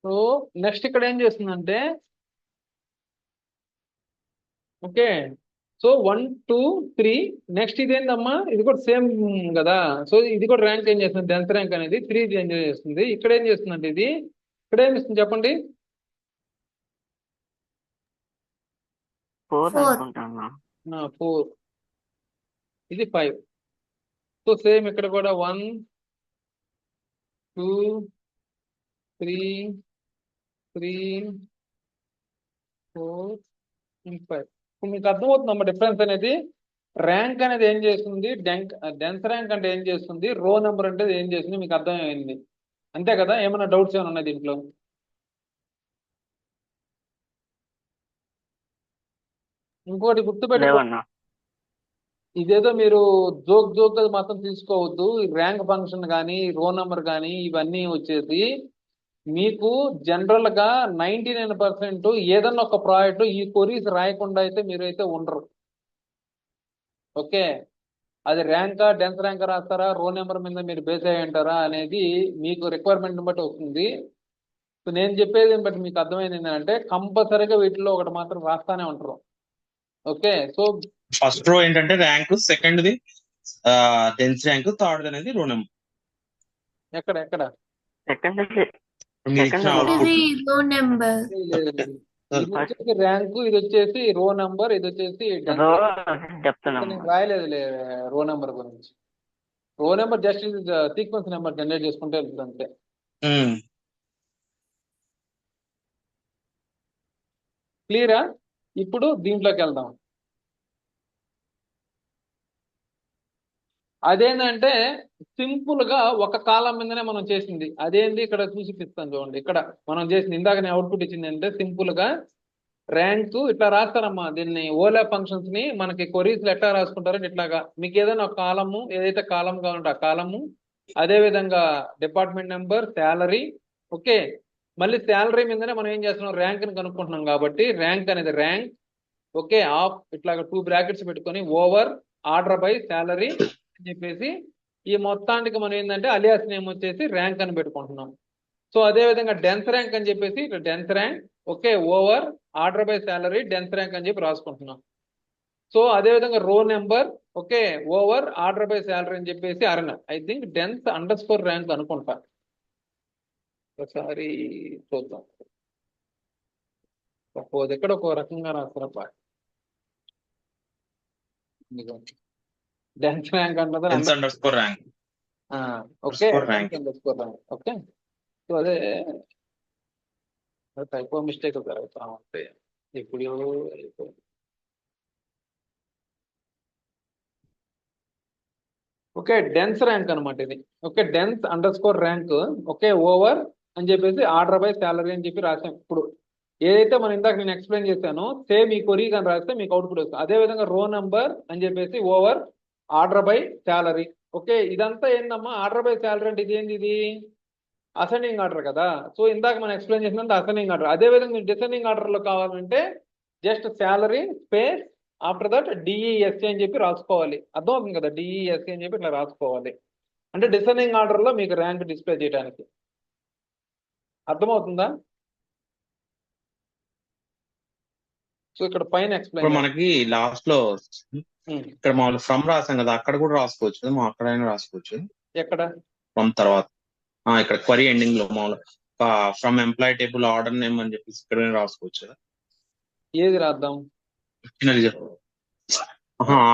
So next ఇక్కడ ఏం చేస్తుందంటే ఓకే. సో 1 2 3 నెక్స్ట్ ఇదేంటమ్మా, ఇది కూడా సేమ్ కదా. సో ఇది కూడా ర్యాంక్ ఏం చేస్తుంది, 10th ర్యాంక్ అనేది 3 చేంజ్ చేస్తుంది. ఇక్కడ ఏం చేస్తుందంటే ఇది ఇక్కడ ఏమి ఇస్తుంది చెప్పండి. 4 4. అనుకుంటాను. 4, ఇది 5. సో సేమ్ ఇక్కడ కూడా 1 2 3 3 4 5. ఇప్పుడు మీకు అర్థమవుతుందమ్మా డిఫరెన్స్ అనేది. ర్యాంక్ అనేది ఏం చేస్తుంది, డెన్స్ ర్యాంక్ అంటే ఏం చేస్తుంది, రో నెంబర్ అంటే ఏం చేస్తుంది, మీకు అర్థమైంది అంతే కదా. ఏమైనా డౌట్స్ ఏమైనా ఉన్నాయి దీంట్లో? ఇంకోటి గుర్తుపెట్టుకో, లేవన్నా. ఇదేదో మీరు జోక్ మాత్రం తీసుకోవద్దు. ర్యాంక్ ఫంక్షన్ కానీ రో నెంబర్ కానీ ఇవన్నీ వచ్చేసి మీకు జనరల్ గా 99% ఏదన్నా ఒక ప్రాజెక్ట్ ఈ కొరీస్ రాయకుండా అయితే మీరైతే ఉండరు. ఓకే, అది ర్యాంకా డెన్స్ ర్యాంక్ రాస్తారా, రో నెంబర్ మీద మీరు బేస్ అయ్యి ఉంటారా అనేది మీకు రిక్వైర్మెంట్ బట్టి వస్తుంది. సో నేను చెప్పేది బట్టి మీకు అర్థమైంది ఏంటంటే కంపల్సరీగా వీటిలో ఒకటి మాత్రం రాస్తానే ఉంటారు. ఓకే, సో ఫస్ట్ రో ఏంటంటే rank, second the dense rank, third అనేది రో నెంబర్. ఎక్కడ ఎక్కడ సెకండ్ మీరు ఇచ్చిన అవుట్పుట్ ఇది రో నెంబర్. ఇది వచ్చేసి ర్యాంకు, ఇది వచ్చేసి రో నెంబర్, ఇది వచ్చేసి రో నేను చెప్తున్నాము. రాయలేదు రో నెంబర్ గురించి. రో number just sequence number generate చేసుకుంటే వెళ్తుంది అంతే. క్లియరా? ఇప్పుడు దీంట్లోకి వెళ్దాం. అదేంటంటే సింపుల్ గా ఒక కాలం మీదనే మనం చేసింది. అదేంటి ఇక్కడ చూసిపిస్తాను చూడండి. ఇక్కడ మనం చేసింది ఇందాక నేను అవుట్పుట్ ఇచ్చింది అంటే సింపుల్ గా ర్యాంక్ ఇట్లా రాస్తారమ్మా. దీన్ని ఓలా ఫంక్షన్స్ ని మనకి కొరీస్ లో ఎట్లా రాసుకుంటారంటే ఇట్లాగా మీకు ఏదైనా ఒక కాలము, ఏదైతే కాలం కావాలంటే ఆ కాలము, అదే విధంగా డిపార్ట్మెంట్ నెంబర్, శాలరీ. ఓకే, మళ్ళీ శాలరీ మీదనే మనం ఏం చేస్తున్నాం, ర్యాంక్ ని కనుక్కుంటున్నాం కాబట్టి ర్యాంక్ అనేది ర్యాంక్. ఓకే, ఆఫ్ ఇట్లాగా 2 బ్రాకెట్స్ పెట్టుకొని ఓవర్ ఆర్డర్ బై శాలరీ అని చెప్పేసి ఈ మొత్తానికి మనం ఏంటంటే అలియాస్ నేమ్ వచ్చేసి ర్యాంక్ అని పెట్టుకుంటున్నాం. సో అదే విధంగా డెన్స్ ర్యాంక్ అని చెప్పేసి dense rank, okay, over order by salary dense rank అని చెప్పి రాసుకుంటున్నాం. సో అదే విధంగా row number, okay, over order by salary అని చెప్పేసి I think dense underscore rank అనుకుంటా. ఒకసారి చూద్దాం. సపోజ్ ఇక్కడ ఒక రకంగా రాస్తారప్ప. Dense rank dense underscore rank. Okay, rank. Underscore rank. Okay, so అదే టైపో మిస్టేక్ జరుగుతా ఉంటాయి ఇప్పుడు. ఓకే, డెన్స్ ర్యాంక్ అనమాట ఇది. Okay, dense underscore rank, okay, over అని చెప్పేసి ఆర్డర్ బై శాలరీ అని చెప్పి రాసాం. ఇప్పుడు ఏదైతే మనం ఇందాక నేను ఎక్స్ప్లెయిన్ చేశానో సేమ్ ఈ కొరీ కానీ రాస్తే మీకు అవుట్పుట్ వస్తుంది. అదే విధంగా రో నెంబర్ అని చెప్పేసి over order by salary. Okay, ఇదంతా ఏందమ్మా, ఆర్డర్ బై శాలరీ అంటే ఇది ఏంది, ఇది అసెండింగ్ ఆర్డర్ కదా. సో ఇందాక మనం ఎక్స్ప్లెయిన్ చేసినంత అసెండింగ్ ఆర్డర్. అదే విధంగా మీకు డిసెండింగ్ ఆర్డర్ లో కావాలంటే just salary space after that DESC అని చెప్పి రాసుకోవాలి. అర్థమవుతుంది కదా, డిఈఎస్సీ అని చెప్పి ఇట్లా రాసుకోవాలి. అంటే డిసెండింగ్ ఆర్డర్ లో మీకు ర్యాంక్ డిస్ప్లే చేయడానికి. అర్థమవుతుందా? సో ఇక్కడ పైన ఇప్పుడు ఎక్స్ప్లెయిన్ మనకి లాస్ట్ లో ఇక్కడ మామూలు ఫ్రమ్ రాసాం కదా, అక్కడ కూడా రాసుకోవచ్చు. మనం అక్కడైనా రాసుకోవచ్చు ఎక్కడ ఫ్రమ్ తర్వాత. ఇక్కడ క్వరీ ఎండింగ్ లో మామూలు from employee table order name అని చెప్పేసి ఇక్కడ రాసుకోవచ్చు కదా. ఏది రాద్దాం,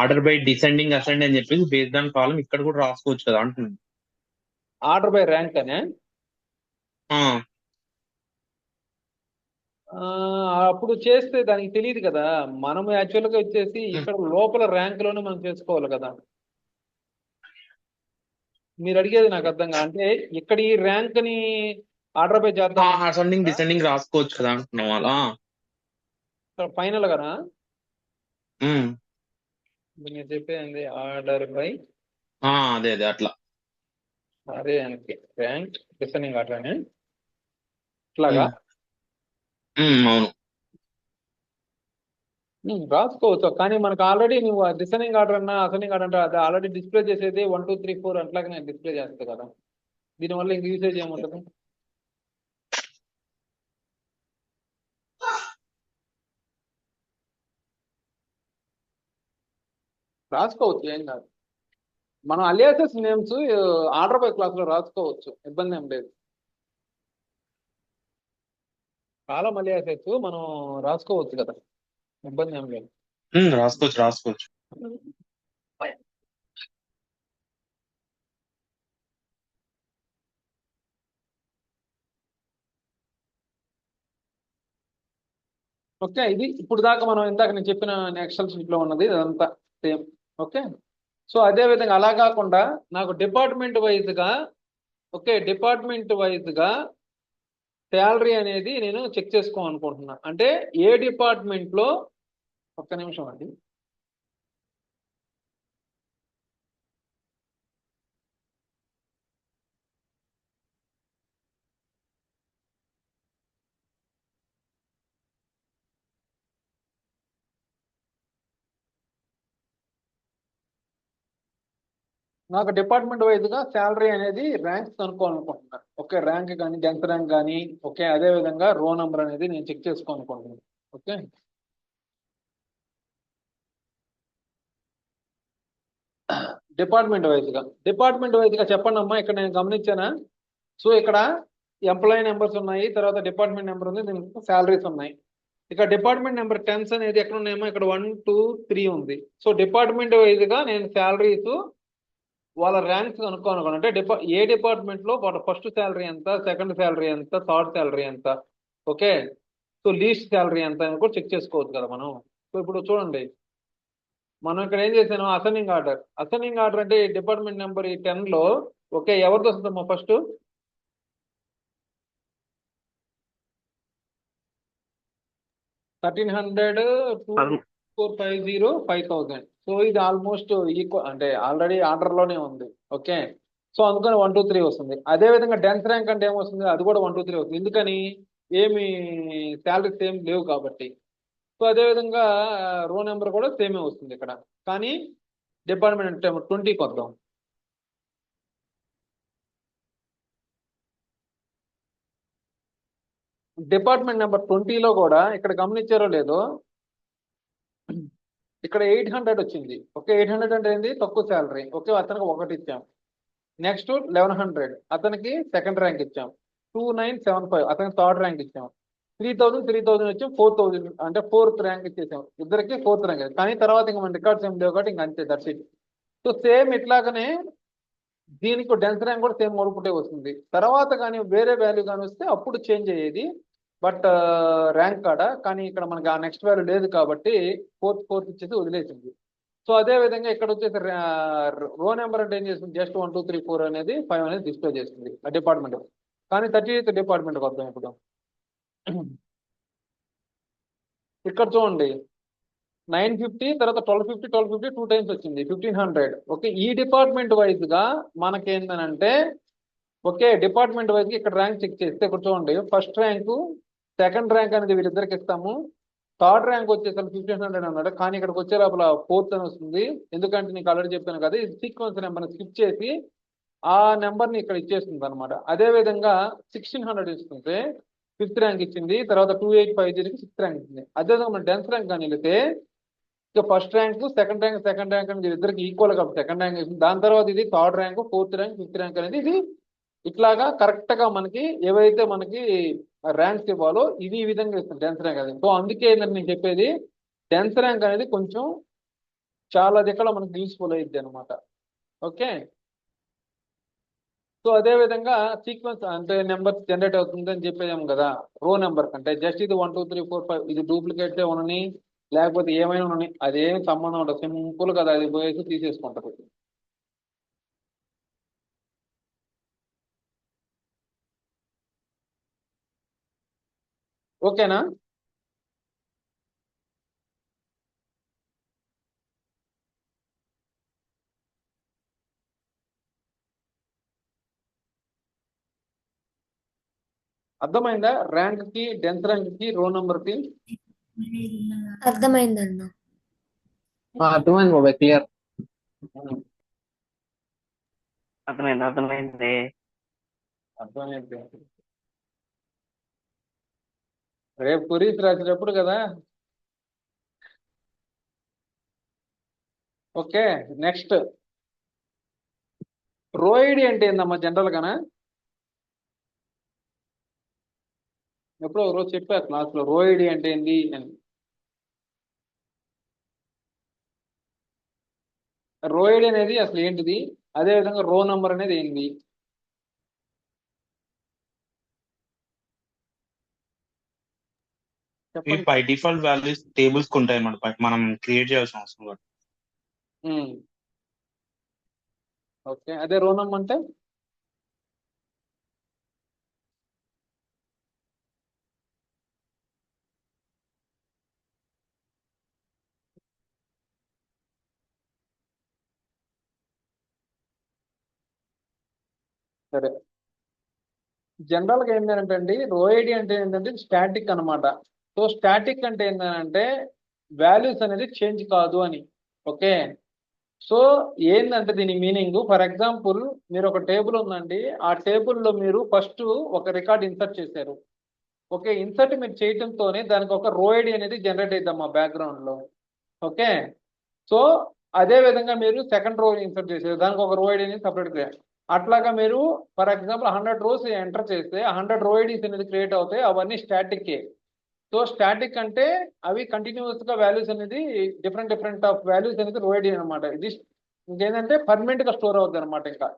ఆర్డర్ బై డిసెండింగ్ అసెండ్ అని చెప్పేసి బేస్డ్ ఆన్ కాలం ఇక్కడ కూడా రాసుకోవచ్చు కదా అంటుంది. ఆర్డర్ బై ర్యాంక్ అనే అప్పుడు చేస్తే దానికి తెలియదు కదా. మనం యాక్చువల్గా వచ్చేసి ఇక్కడ లోపల ర్యాంక్ లోనే మనం చేసుకోవాలి కదా. మీరు అడిగేది నాకు అర్థంగా, అంటే ఇక్కడ ఈ ర్యాంక్ ని ఆర్డర్ బై చేద్దాం, అసెండింగ్ డిసెండింగ్ రాసుకోవచ్చు కదా అంటున్నాం అలా ఫైనల్ గానా. మీరు చెప్పేది ఆర్డర్ బై అదే అదే అట్లా అదే అంటే ర్యాంక్ డిసెండింగ్ ఆర్డర్ అని ఇట్లాగా అవును రాసుకోవచ్చు. కానీ మనకు ఆల్రెడీ నువ్వు డిసెండింగ్ ఆర్డర్ అన్నా అసెండింగ్ ఆర్డర్ అంటే అది ఆల్రెడీ డిస్ప్లే చేసేది 1 2 3 4 అట్లాగే నేను డిస్ప్లే చేస్తాను కదా. దీనివల్ల ఇంక యూసేజ్ ఏముంటుంది? రాసుకోవచ్చు, ఏం కాదు. మనం aliases names order by class లో రాసుకోవచ్చు, ఇబ్బంది ఏం లేదు. కాలం అలియాసెస్ మనం రాసుకోవచ్చు కదా, ఇబ్బంది ఏం లేదు. రాసుకోవచ్చు. ఓకే, ఇది ఇప్పుడు దాకా మనం ఇందాక నేను చెప్పిన ఎక్సెల్ షీట్ లో ఉన్నది ఇదంతా సేమ్. ఓకే, సో అదే విధంగా అలా కాకుండా నాకు డిపార్ట్మెంట్ వైజ్ గా, ఓకే, డిపార్ట్మెంట్ వైజ్ గా శాలరీ అనేది నేను చెక్ చేసుకోవాలనుకుంటున్నా. అంటే ఏ డిపార్ట్మెంట్ లో, ఒక్క నిమిషం అండి, నాకు డిపార్ట్మెంట్ వైజ్ గా శాలరీ అనేది ర్యాంక్స్ కనుక్కోవాలనుకుంటున్నా. ఓకే, ర్యాంక్ కానీ డెన్త్ ర్యాంక్ కానీ, ఓకే, అదే విధంగా రో నెంబర్ అనేది నేను చెక్ చేసుకోవాలనుకుంటున్నాను. ఓకే, డిపార్ట్మెంట్ వైజ్ గా చెప్పండి అమ్మా. ఇక్కడ నేను గమనించానా, సో ఇక్కడ ఎంప్లాయీ నెంబర్స్ ఉన్నాయి, తర్వాత డిపార్ట్మెంట్ నెంబర్ ఉంది, దీనికి శాలరీస్ ఉన్నాయి. ఇక డిపార్ట్మెంట్ నెంబర్ టెన్స్ అనేది ఎక్కడ ఉన్నాయేమో, ఇక్కడ 1 2 3 ఉంది. సో డిపార్ట్మెంట్ వైజ్ గా నేను శాలరీస్ వాళ్ళ ర్యాంక్స్ కనుక్కోనుకోను. అంటే ఏ డిపార్ట్మెంట్ లో వాళ్ళ ఫస్ట్ శాలరీ ఎంత, సెకండ్ శాలరీ ఎంత, థర్డ్ శాలరీ ఎంత, ఓకే, సో లీస్ట్ శాలరీ ఎంత అని కూడా చెక్ చేసుకోవచ్చు కదా మనం. సో ఇప్పుడు చూడండి, మనం ఇక్కడ ఏం చేసాను, అసెండింగ్ ఆర్డర్ అంటే డిపార్ట్మెంట్ నెంబర్ ఈ 10 లో, ఓకే, ఎవరిది వస్తుందమ్మా ఫస్ట్, 1300 2450 5000. సో ఇది ఆల్మోస్ట్ ఈక్వల్, అంటే ఆల్రెడీ ఆర్డర్ లోనే ఉంది. ఓకే, సో అందుకని 1 2 3 వస్తుంది. అదే విధంగా డెన్స్ ర్యాంక్ అంటే ఏమొస్తుంది, అది కూడా 1 2 3 వస్తుంది. ఎందుకని, ఏమి శాలరీస్ ఏం లేవు కాబట్టి. సో అదే విధంగా రో నెంబర్ కూడా సేమే వస్తుంది ఇక్కడ. కానీ డిపార్ట్మెంట్ 20కి వద్దాం. డిపార్ట్మెంట్ నెంబర్ 20లో కూడా ఇక్కడ గమనించారో లేదో, ఇక్కడ 800 వచ్చింది. ఓకే, 800 అంటే ఏంది, తక్కువ శాలరీ. ఓకే, అతనికి 1 ఇచ్చాం. నెక్స్ట్ 1100 అతనికి సెకండ్ ర్యాంక్ ఇచ్చాం. 2975 అతనికి థర్డ్ ర్యాంక్ ఇచ్చాం. 3000 వచ్చాం, 4000 అంటే ఫోర్త్ ర్యాంక్ ఇచ్చేసాం. ఇద్దరికి ఫోర్త్ ర్యాంక్. కానీ తర్వాత ఇంకా మన రికార్డ్స్ ఏం లేవు కాబట్టి ఇంకా అంతే, దట్స్ ఇట్. సో సేమ్ ఇట్లాగనే దీనికి డెన్స్ ర్యాంక్ కూడా సేమ్ అవుట్పుటే వస్తుంది. తర్వాత కానీ వేరే వాల్యూ కానీ వస్తే అప్పుడు చేంజ్ అయ్యేది, బట్ ర్యాంక్ కాడ. కానీ ఇక్కడ మనకి ఆ నెక్స్ట్ వాల్యూ లేదు కాబట్టి ఫోర్త్ ఇచ్చేసి వదిలేసింది. సో అదే విధంగా ఇక్కడ వచ్చేసి రో నెంబర్ అంటే ఏం చేస్తుంది, జస్ట్ 1 2 3 4 అనేది 5 అనేది డిస్ప్లే చేస్తుంది ఆ డిపార్ట్మెంట్. కానీ 38th డిపార్ట్మెంట్కి వద్దాం ఇప్పుడు. ఇక్కడ చూడండి, 950 తర్వాత 1250 2 టైమ్స్ వచ్చింది, 1500. ఓకే, ఈ డిపార్ట్మెంట్ వైజ్ గా మనకేందనంటే, ఓకే, డిపార్ట్మెంట్ వైజ్ గా ఇక్కడ ర్యాంక్ చెక్ చేస్తే ఇక్కడ చూడండి, ఫస్ట్ ర్యాంకు సెకండ్ ర్యాంక్ అనేది వీళ్ళిద్దరికి ఇస్తాము. థర్డ్ ర్యాంక్ వచ్చేసరికి 1500 అన్నాడు, కానీ ఇక్కడికి వచ్చే లోపల ఫోర్త్ అని వస్తుంది. ఎందుకంటే నీకు ఆల్రెడీ చెప్పాను కదా, ఇది సీక్వెన్స్ నెంబర్ని స్కిప్ చేసి ఆ నెంబర్ని ఇక్కడ ఇచ్చేస్తుంది అనమాట. అదే విధంగా 1600 ఇస్తుంటే ఫిఫ్త్ ర్యాంక్ ఇచ్చింది, తర్వాత 2850కి సిక్స్త్ ర్యాంక్ ఇచ్చింది. అదేవిధంగా మన టెన్త్ ర్యాంక్ కానీ వెళితే ఇక ఫస్ట్ ర్యాంక్ సెకండ్ ర్యాంక్ అనేది ఇద్దరికి ఈక్వల్ కాబట్టి సెకండ్ ర్యాంక్ ఇస్తుంది. దాని తర్వాత ఇది third rank, fourth rank, fifth rank అనేది ఇది ఇట్లాగా కరెక్ట్ గా మనకి ఏవైతే మనకి ర్యాంక్స్ ఇవ్వాలో ఇది ఈ విధంగా ఇస్తుంది డెన్స్ ర్యాంక్ అనేది. సో అందుకే ఏంటంటే నేను చెప్పేది, డెన్స్ ర్యాంక్ అనేది కొంచెం చాలా దిక్కల మనకి యూస్ఫుల్ అయ్యిద్ది అనమాట. ఓకే, సో అదే విధంగా సీక్వెన్స్ అంటే నెంబర్ జనరేట్ అవుతుంది అని చెప్పేదాం కదా. రో నెంబర్ కంటే జస్ట్ ఇది 1 2 3 4 5 ఇది డూప్లికేట్స్ ఉండని, లేకపోతే ఏమైనా ఉండని, అదేం సంబంధం ఉండదు. సింపుల్ కదా, అది పోయేసి తీసేసుకుంటది. ఓకేనా, అర్థమైందా? ర్యాంక్ కి, డెన్స్ ర్యాంక్ కి, రో నెంబర్ కి అర్థమైందన్న. అర్థమైంది బాబాయ్, క్లియర్. అర్థమైంది. అర్థమైంది. రేపు కురీస్ రాసేటప్పుడు కదా ఓకే, నెక్స్ట్ రో ఐడి అంటే ఏందమ్మా జనరల్ గానా? ఎప్పుడో ఒక రోజు చెప్పా క్లాస్ లో రో ఐడి అంటే ఏంది అని. రో ఐడి అనేది అసలు ఏంటిది, అదే విధంగా రో నంబర్ అనేది ఏంది? ఇవి చెప్పండి. బై డిఫాల్ట్ వాల్యూస్ టేబుల్స్ కి ఉంటాయి అన్నమాట, మనం క్రియేట్ చేయాల్సిన అవసరం లేదు. ఓకే, అదే రో నంబర్ అంటే సరే. జనరల్ గా ఏంటంటే అండి, రో ఐడి అంటే ఏంటంటే స్టాటిక్ అన్నమాట. సో స్టాటిక్ అంటే ఏంటంటే వాల్యూస్ అనేది చేంజ్ కాదు అని. ఓకే, సో ఏంటంటే దీని మీనింగ్, ఫర్ ఎగ్జాంపుల్ మీరు ఒక టేబుల్ ఉందండి, ఆ టేబుల్లో మీరు ఫస్ట్ ఒక రికార్డ్ ఇన్సర్ట్ చేశారు. ఓకే, ఇన్సర్ట్ మీరు చేయడంతోనే దానికి ఒక రో ఐడి అనేది జనరేట్ అవుతాం మా బ్యాక్గ్రౌండ్ లో. ఓకే, సో అదే విధంగా మీరు సెకండ్ రో ఇన్సర్ట్ చేశారు, దానికి ఒక రో ఐడి అనేది సపరేట్ క్రియేట్. అట్లాగా మీరు ఫర్ ఎగ్జాంపుల్ 100 రోస్ ఎంటర్ చేస్తే 100 రో ఐడీస్ అనేది క్రియేట్ అవుతాయి, అవన్నీ స్టాటిక్. సో స్టాటిక్ అంటే అవి కంటిన్యూస్ గా వాల్యూస్ అనేది డిఫరెంట్ డిఫరెంట్ ఆఫ్ వాల్యూస్ అనేది రో ఐడి అనమాట. ఇది ఇంకేంటంటే పర్మనెంట్ గా స్టోర్ అవుతుంది అనమాట ఇంకా.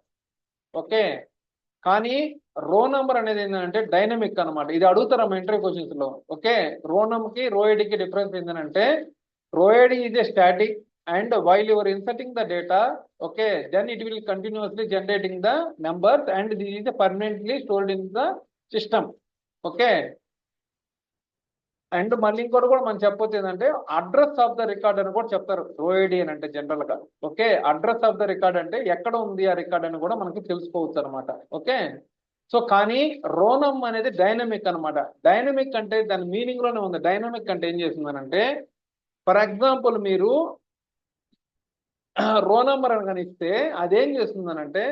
ఓకే, కానీ రో నంబర్ అనేది ఏంటంటే డైనమిక్ అన్నమాట. ఇది అడుగుతారు మా ఇంటర్వ్యూ క్వశ్చన్స్ లో. ఓకే, రో నంబర్ కి రో ఐడికి డిఫరెన్స్ ఏంటంటే row ID is a static and while your inserting the data, okay, then it will continuously generating the numbers and this is permanently stored in the system. Okay, and మళ్ళీ ఇంకోటి కూడా మనం చెప్పొచ్చు ఏంటంటే address of the record అని కూడా చెప్తారు రో ఐడి అని అంటే జనరల్ గా. Okay, address of the record అంటే ఎక్కడ ఉంది ఆ రికార్డ్ అని కూడా మనకి తెలుసుకోవచ్చు అనమాట. ఓకే, సో కానీ రోనమ్ అనేది డైనమిక్ అన్నమాట. డైనమిక్ అంటే దాని మీనింగ్ లోనే ఉంది. డైనమిక్ అంటే ఏం చేస్తుందనంటే ఫర్ ఎగ్జాంపుల్ మీరు రో నంబర్ అని కనిస్తే అదేం చేస్తుందనంటే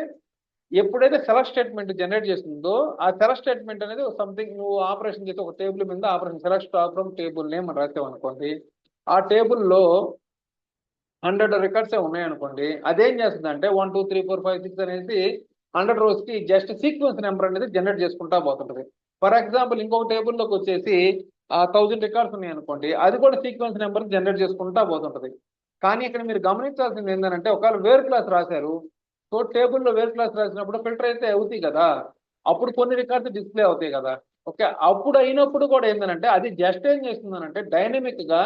ఎప్పుడైతే సెలెక్ట్ స్టేట్మెంట్ జనరేట్ చేస్తుందో ఆ సెలెక్ట్ స్టేట్మెంట్ అనేది సంథింగ్ నువ్వు ఆపరేషన్ చేస్తే ఒక టేబుల్ మీద operation select from table name అని రాసావు అనుకోండి, ఆ టేబుల్లో 100 రికార్డ్స్ ఉన్నాయనుకోండి, అదేం చేస్తుందంటే 1 2 3 4 5 6 అనేసి 100 రోస్ కి జస్ట్ సీక్వెన్స్ నెంబర్ అనేది జనరేట్ చేసుకుంటా పోతుంటది. ఫర్ ఎగ్జాంపుల్ ఇంకొక టేబుల్లోకి వచ్చేసి 1000 రికార్డ్స్ ఉన్నాయి అనుకోండి, అది కూడా సీక్వెన్స్ నెంబర్ జనరేట్ చేసుకుంటా పోతుంటది. కానీ ఇక్కడ మీరు గమనించాల్సింది ఏంటంటే ఒకవేళ వేర్ క్లాస్ రాశారు, సో టేబుల్లో వేర్ క్లాస్ రాసినప్పుడు ఫిల్టర్ అయితే అవుతాయి కదా, అప్పుడు కొన్ని రికార్డ్స్ డిస్ప్లే అవుతాయి కదా. ఓకే, అప్పుడు అయినప్పుడు కూడా ఏంటంటే అది జస్ట్ ఏం చేస్తుందనంటే డైనమిక్ గా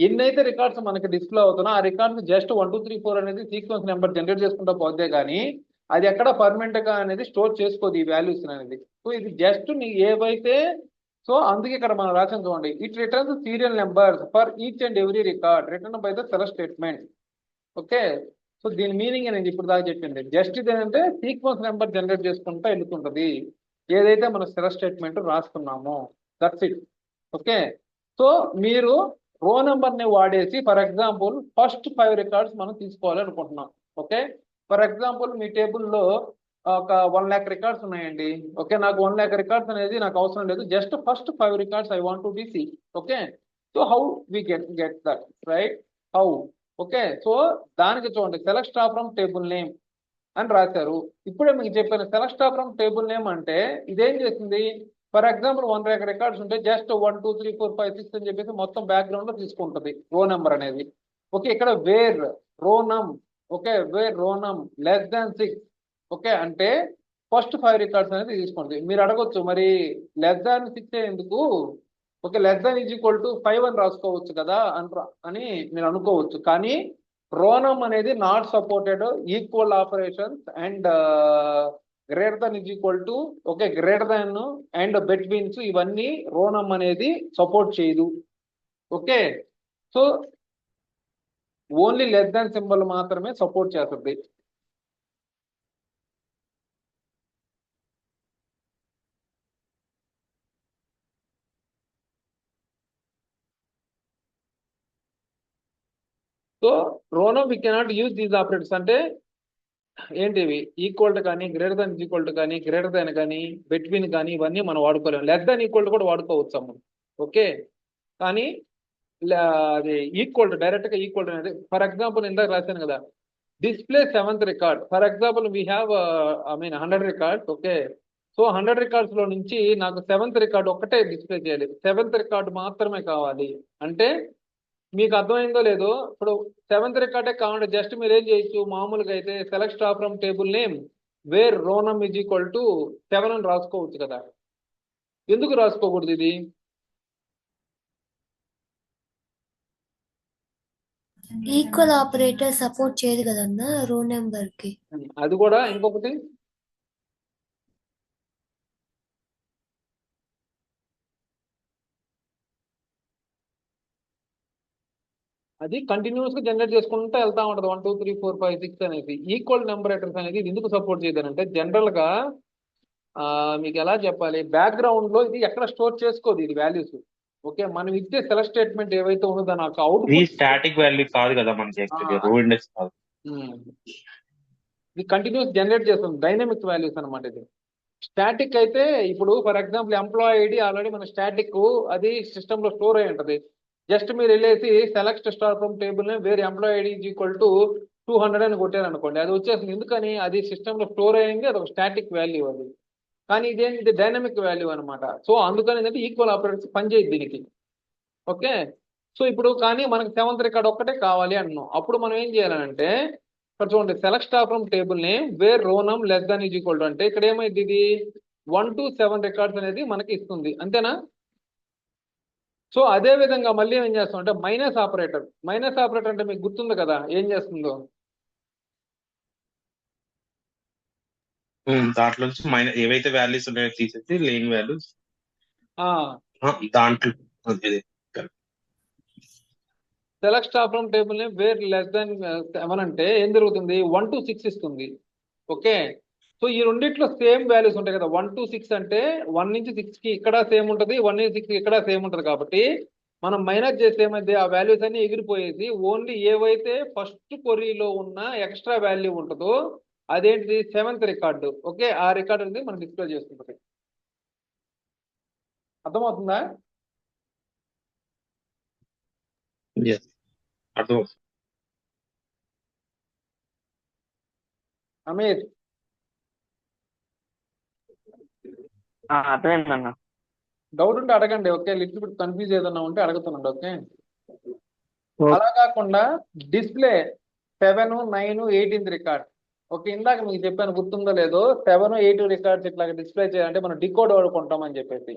ఎన్నైతే రికార్డ్స్ మనకి డిస్ప్లే అవుతున్నా ఆ రికార్డ్స్ జస్ట్ 1 2 3 4 అనేది సీక్వెన్స్ నెంబర్ జనరేట్ చేసుకుంటా పోతే కానీ అది ఎక్కడ పర్మనెంట్ గా అనేది స్టోర్ చేసుకోదు ఈ వాల్యూస్ అనేది. సో ఇది జస్ట్ నీ ఏవైతే, సో అందుకే ఇక్కడ మనం రాసాం చూడండి, it returns serial numbers for each and every record written by the select statement. Okay, so దీని మీనింగ్ నేను ఇప్పుడు దాకా చెప్పింది జస్ట్ ఇదేంటంటే సీక్వెన్స్ నెంబర్ జనరేట్ చేసుకుంటా వెళ్తుంటది ఏదైతే మనం సెలెక్ట్ స్టేట్మెంట్ రాసుకున్నామో, దట్స్ ఇట్. ఓకే, సో మీరు రో నెంబర్ ని వాడేసి ఫర్ ఎగ్జాంపుల్ ఫస్ట్ 5 రికార్డ్స్ మనం తీసుకోవాలి అనుకుంటున్నాం. ఓకే, ఫర్ ఎగ్జాంపుల్ మీ టేబుల్లో ఒక 1 lakh రికార్డ్స్ ఉన్నాయండి. ఓకే, నాకు 1 lakh రికార్డ్స్ అనేది నాకు అవసరం లేదు, just first 5 records I want to be see. Okay, so how we get that right, how? Okay, so దానికి చూడండి select star from table name అని రాశారు. ఇప్పుడే మీకు చెప్పాను select star from table name అంటే ఇదేం చేసింది, ఫర్ ఎగ్జాంపుల్ 1 lakh రికార్డ్స్ ఉంటే జస్ట్ 1 2 3 4 5 6 అని చెప్పేసి మొత్తం బ్యాక్గ్రౌండ్ లో తీసుకుంటుంది రో నెంబర్ అనేది. ఓకే, ఇక్కడ where rownum, okay where rownum less than 6, okay అంటే ఫస్ట్ 5 రికార్డ్స్ అనేది తీసుకుంటుంది. మీరు అడగొచ్చు మరి లెస్ దాన్ 6 ఎందుకు, okay less than is equal to 5 అని రాసుకోవచ్చు కదా అని మీరు అనుకోవచ్చు. కానీ రోనమ్ అనేది not supported equal operations and greater than is equal to, okay greater than and betweens ఇవన్నీ రోనమ్ అనేది సపోర్ట్ చేయదు. Okay, so only less than symbol మాత్రమే సపోర్ట్ చేస్తుంది. So rownum we cannot use these operators అంటే ఏంటివి, equal to కానీ greater than equal to కానీ greater than కానీ బిట్వీన్ కానీ ఇవన్నీ మనం వాడుకోలేము. లెస్ దాన్ ఈక్వల్ టు కూడా వాడుకోవచ్చు మనం. ఓకే, కానీ అది ఈక్వల్ టు డైరెక్ట్ గా ఈక్వల్ టు అనేది ఫర్ ఎగ్జాంపుల్ ఇందాక రాశాను కదా display 7th record for example we have I mean 100 records okay so 100 records లో నుంచి నాకు 7th రికార్డ్ ఒక్కటే డిస్ప్లే చేయాలి 7th రికార్డ్ మాత్రమే కావాలి అంటే మీకు అర్థమైందో లేదో ఇప్పుడు 7th రికార్డే కావాలంటే జస్ట్ మీరు ఏం చేయొచ్చు మామూలుగా అయితే select star from table name where rownum is equal to 7 అని రాసుకోవచ్చు కదా ఎందుకు రాసుకోకూడదు ఇది ఈక్వల్ ఆపరేటర్ సపోర్ట్ చేయదు కదన్నా రో నెంబర్ కి. అది కూడా ఇంకొకటి అది కంటిన్యూస్ గా జనరేట్ చేసుకుంటూ వెళ్తా ఉంటది 1 2 3 4 5 6 అనేది ఈక్వల్ నెంబరేటర్స్ అనేది ఇది ఎందుకు సపోర్ట్ చేయదనంటే జనరల్ గా మీకు ఎలా చెప్పాలి బ్యాక్గ్రౌండ్ లో ఇది ఎక్కడ స్టోర్ చేసుకోదు ఇది వాల్యూస్ ఓకే మనం ఇచ్చే సెలెక్ట్ స్టేట్మెంట్ ఏవైతే ఉన్నదో నాకు ఇది అవుట్పుట్ స్టాటిక్ వాల్యూ కాదు కదా మనకి యాక్చువల్లీ రో ఇండెక్స్ కాదు. ఇది కంటిన్యూస్ జనరేట్ చేస్తుంది డైనమిక్ వాల్యూస్ అనమాట ఇది స్టాటిక్ అయితే ఇప్పుడు for example employee ID already మన స్టాటిక్ అది సిస్టమ్ లో స్టోర్ అయి ఉంటది జస్ట్ మీరు వెళ్ళేసి సెలెక్ట్ స్టార్ ఫ్రమ్ టేబుల్ వేరే employee ID is equal to 200 అని కొట్టారు అనుకోండి అది వచ్చేసింది ఎందుకని అది సిస్టమ్ లో స్టోర్ అయ్యింది అది ఒక స్టాటిక్ వాల్యూ అది కానీ ఇదేంటి ఇది డైనమిక్ వాల్యూ అనమాట సో అందుకని ఏంటంటే ఈక్వల్ ఆపరేటర్స్ పనిచేయదు దీనికి ఓకే సో ఇప్పుడు కానీ మనకి 7th రికార్డ్ ఒక్కటే కావాలి అంటున్నాం అప్పుడు మనం ఏం చేయాలంటే ఇక్కడ చూడండి select star from table name where rownum less than is equal to అంటే ఇక్కడ ఏమైంది ఇది 1 to 7 రికార్డ్స్ అనేది మనకి ఇస్తుంది అంతేనా సో అదే విధంగా మళ్ళీ ఏం చేస్తాం అంటే మైనస్ ఆపరేటర్ అంటే మీకు గుర్తుంది కదా ఏం చేస్తుందో దాంట్లో నుంచి ఏవైతే వాల్యూస్ ఉన్నాయో తీసేసి లేని వాల్యూస్ దాంట్లో select star from table name wear less than 7 అంటే ఏం జరుగుతుంది 1 to 6 ఇస్తుంది ఓకే సో ఈ రెండిట్లో సేమ్ వాల్యూస్ ఉంటాయి కదా 1 to 6 అంటే 1 నుంచి 6 కి ఇక్కడ సేమ్ ఉంటుంది 1 నుంచి 6 కి ఇక్కడ సేమ్ ఉంటుంది కాబట్టి మనం మైనస్ చేస్తే ఏమైంది ఆ వాల్యూస్ అన్ని ఎగిరిపోయేసి ఓన్లీ ఏవైతే ఫస్ట్ కొరీలో ఉన్న ఎక్స్ట్రా వాల్యూ ఉంటుందో అదేంటిది 7th రికార్డు ఓకే ఆ రికార్డు అనేది మనం డిస్ప్లే చేసుకుంటుంది అర్థమవుతుందా అర్థం అమీర్ అర్థమైందన్న. డౌట్ ఉంటే అడగండి ఓకే లిటిల్ బిట్ కన్ఫ్యూజ్ ఏదన్నా ఉంటే అడుగుతున్నాండి ఓకే అలా కాకుండా డిస్ప్లే 7 9 18th రికార్డ్ ఓకే ఇందాక మీకు చెప్పాను గుర్తుందో లేదో 7 8 రికార్డ్స్ ఇట్లా డిస్ప్లే చేయాలంటే మనం డికోడ్ వాడుకుంటామని చెప్పేసి